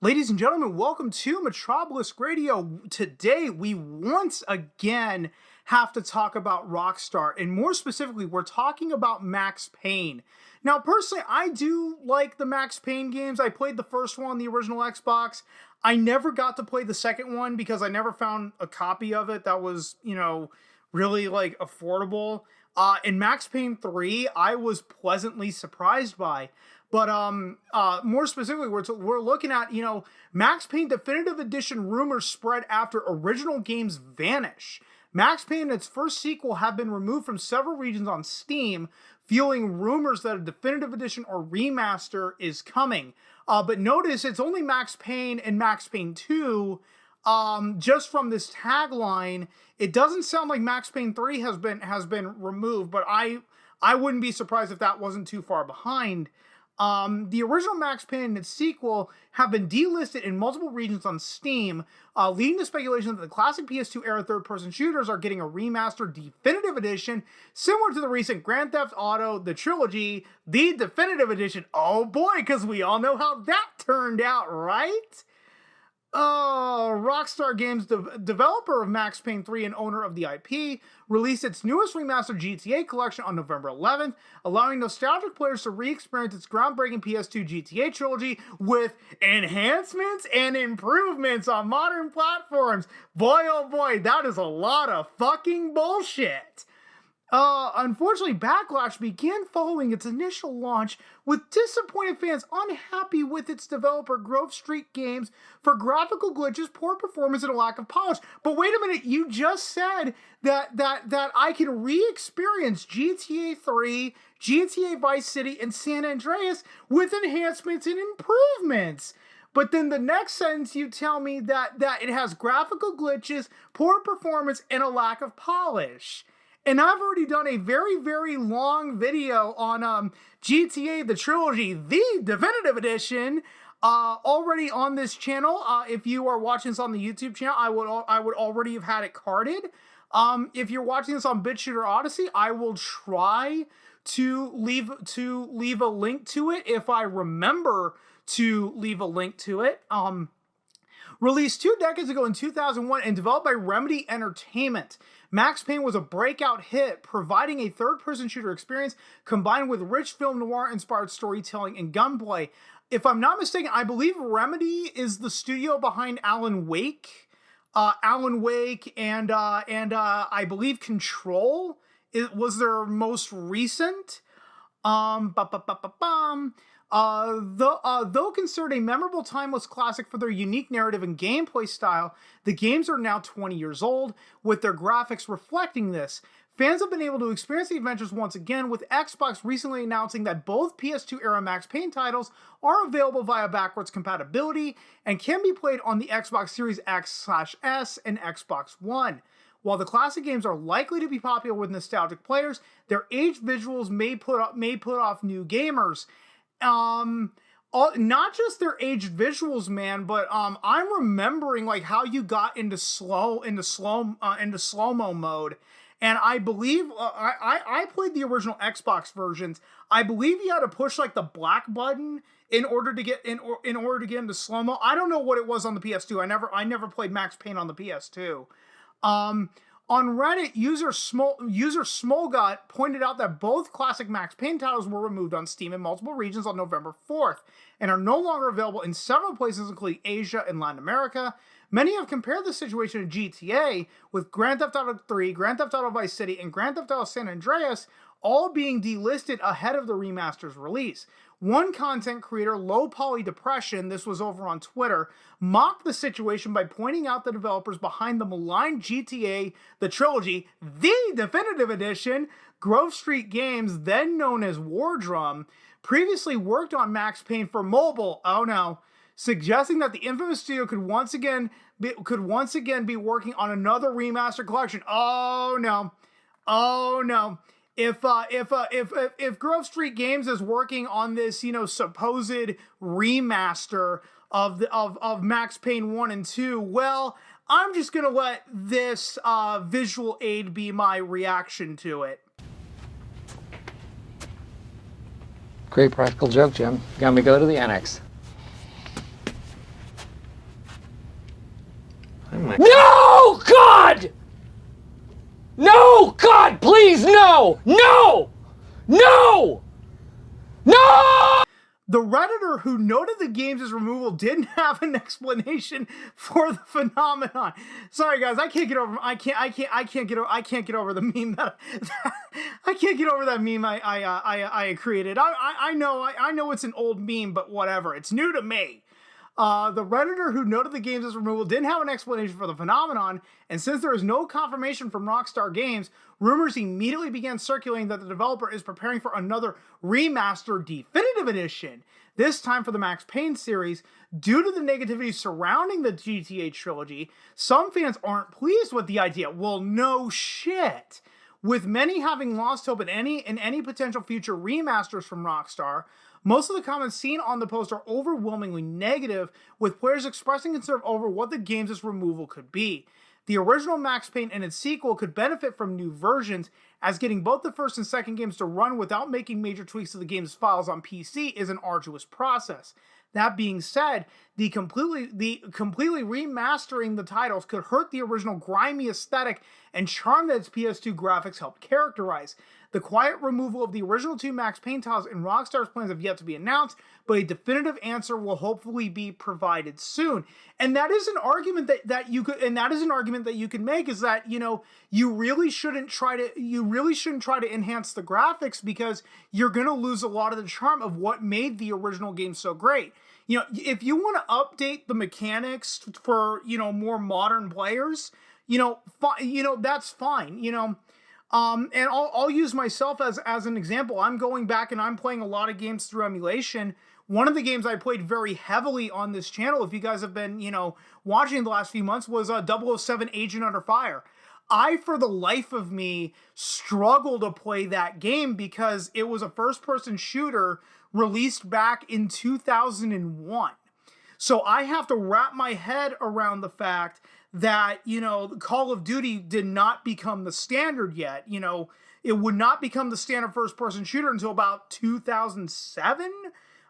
Ladies and gentlemen, welcome to Metropolis Radio. Today, we once again have to talk about Rockstar, and more specifically, we're talking about Max Payne. Now, personally, I do like the Max Payne games. I played the first one on the original Xbox. I never got to play the second one because I never found a copy of it that was, really affordable. In Max Payne 3, I was pleasantly surprised by. But more specifically, we're looking at, Max Payne Definitive Edition rumors spread after original games vanish. Max Payne and its first sequel have been removed from several regions on Steam, fueling rumors that a Definitive Edition or remaster is coming. But notice it's only Max Payne and Max Payne 2. Just from this tagline, it doesn't sound like Max Payne 3 has been removed, but I wouldn't be surprised if that wasn't too far behind. The original Max Payne and its sequel have been delisted in multiple regions on Steam, leading to speculation that the classic PS2 era third-person shooters are getting a remastered definitive edition, similar to the recent Grand Theft Auto, the Trilogy, the definitive edition. Oh boy, because we all know how that turned out, right? Rockstar Games, developer of Max Payne 3 and owner of the IP, released its newest remastered GTA collection on November 11th, allowing nostalgic players to re-experience its groundbreaking PS2 GTA trilogy with enhancements and improvements on modern platforms. Boy, oh boy, that is a lot of fucking bullshit. Unfortunately, Backlash began following its initial launch, with disappointed fans unhappy with its developer Grove Street Games for graphical glitches, poor performance, and a lack of polish. But wait a minute, you just said that I can re-experience GTA 3, GTA Vice City, and San Andreas with enhancements and improvements. But then the next sentence you tell me that it has graphical glitches, poor performance, and a lack of polish. And I've already done a very, very long video on GTA, the Trilogy, the Definitive Edition, already on this channel. If you are watching this on the YouTube channel, I would already have had it carded. If you're watching this on BitShooter Odyssey, I will try to leave a link to it if I remember to leave a link to it. Released 2 decades ago in 2001 and developed by Remedy Entertainment, Max Payne was a breakout hit, providing a third-person shooter experience combined with rich film noir-inspired storytelling and gunplay. If I'm not mistaken, I believe Remedy is the studio behind Alan Wake. And I believe Control was their most recent. Though considered a memorable timeless classic for their unique narrative and gameplay style, the games are now 20 years old, with their graphics reflecting this. Fans have been able to experience the adventures once again, with Xbox recently announcing that both PS2-era Max Payne titles are available via backwards compatibility and can be played on the Xbox Series X/S and Xbox One. While the classic games are likely to be popular with nostalgic players, their aged visuals may put off new gamers. Not just their aged visuals, man, but I'm remembering like how you got into slow-mo mode, and I believe I played the original Xbox versions. I believe you had to push like the black button in order to get into slow-mo. I don't know what it was on the PS2. I never played Max Payne on the PS2. On Reddit, user Smolgot pointed out that both classic Max Payne titles were removed on Steam in multiple regions on November 4th and are no longer available in several places, including Asia and Latin America. Many have compared the situation to GTA, with Grand Theft Auto 3, Grand Theft Auto Vice City, and Grand Theft Auto San Andreas all being delisted ahead of the remaster's release. One content creator, Low Poly Depression, this was over on Twitter, mocked the situation by pointing out the developers behind the maligned GTA, the Trilogy, the Definitive Edition. Grove Street Games, then known as Wardrum, previously worked on Max Payne for mobile. Oh no. Suggesting that the infamous studio could once again be working on another remaster collection. Oh no. Oh no. If Grove Street Games is working on this, supposed remaster of Max Payne 1 and 2, well, I'm just gonna let this visual aid be my reaction to it. Great practical joke, Jim. Got me go to the annex. No, God! No, God, please, no! No! No! No! The Redditor who noted the games' removal didn't have an explanation for the phenomenon. Sorry guys, I can't get over get over the meme that I can't get over that meme I created. I know it's an old meme, but whatever. It's new to me. The Redditor who noted the games' removal didn't have an explanation for the phenomenon, and since there is no confirmation from Rockstar Games, rumors immediately began circulating that the developer is preparing for another remaster definitive edition, this time for the Max Payne series. Due to the negativity surrounding the GTA trilogy, some fans aren't pleased with the idea. Well, no shit. With many having lost hope in any potential future remasters from Rockstar, most of the comments seen on the post are overwhelmingly negative, with players expressing concern over what the games' removal could be. The original Max Payne and its sequel could benefit from new versions, as getting both the first and second games to run without making major tweaks to the game's files on PC is an arduous process. That being said, the completely remastering the titles could hurt the original grimy aesthetic and charm that its PS2 graphics helped characterize. The quiet removal of the original two Max Payne titles in Rockstar's plans have yet to be announced, but a definitive answer will hopefully be provided soon. And that is an argument that you could make, is that, you know, you really shouldn't try to enhance the graphics, because you're going to lose a lot of the charm of what made the original game so great. You know, if you want to update the mechanics for, you know, more modern players, that's fine, and I'll use myself as an example. I'm going back and I'm playing a lot of games through emulation. One of the games I played very heavily on this channel, if you guys have been, watching the last few months, was 007 Agent Under Fire. I, for the life of me, struggled to play that game because it was a first-person shooter released back in 2001. So I have to wrap my head around the fact that, Call of Duty did not become the standard yet. It would not become the standard first-person shooter until about 2007.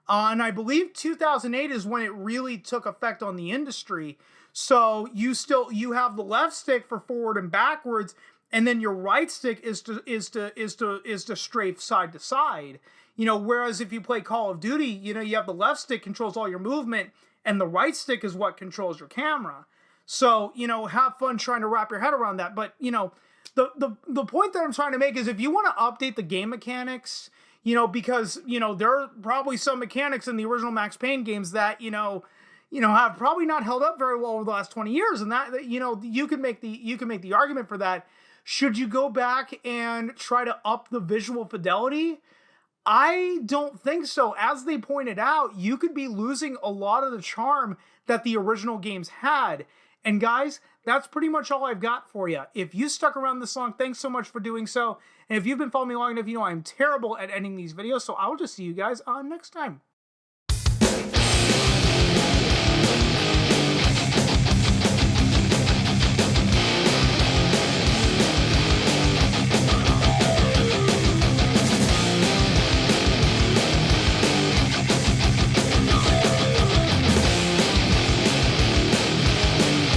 And I believe 2008 is when it really took effect on the industry. So you have the left stick for forward and backwards, and then your right stick is to strafe side to side. Whereas if you play Call of Duty, you have the left stick controls all your movement, and the right stick is what controls your camera. So, have fun trying to wrap your head around that. But, the point that I'm trying to make is, if you want to update the game mechanics, because, there are probably some mechanics in the original Max Payne games that, have probably not held up very well over the last 20 years. And that, you can make the argument for that. Should you go back and try to up the visual fidelity? I don't think so. As they pointed out, you could be losing a lot of the charm that the original games had. And guys, that's pretty much all I've got for you. If you stuck around this long, thanks so much for doing so. And if you've been following me long enough, I'm terrible at ending these videos. So I will just see you guys next time.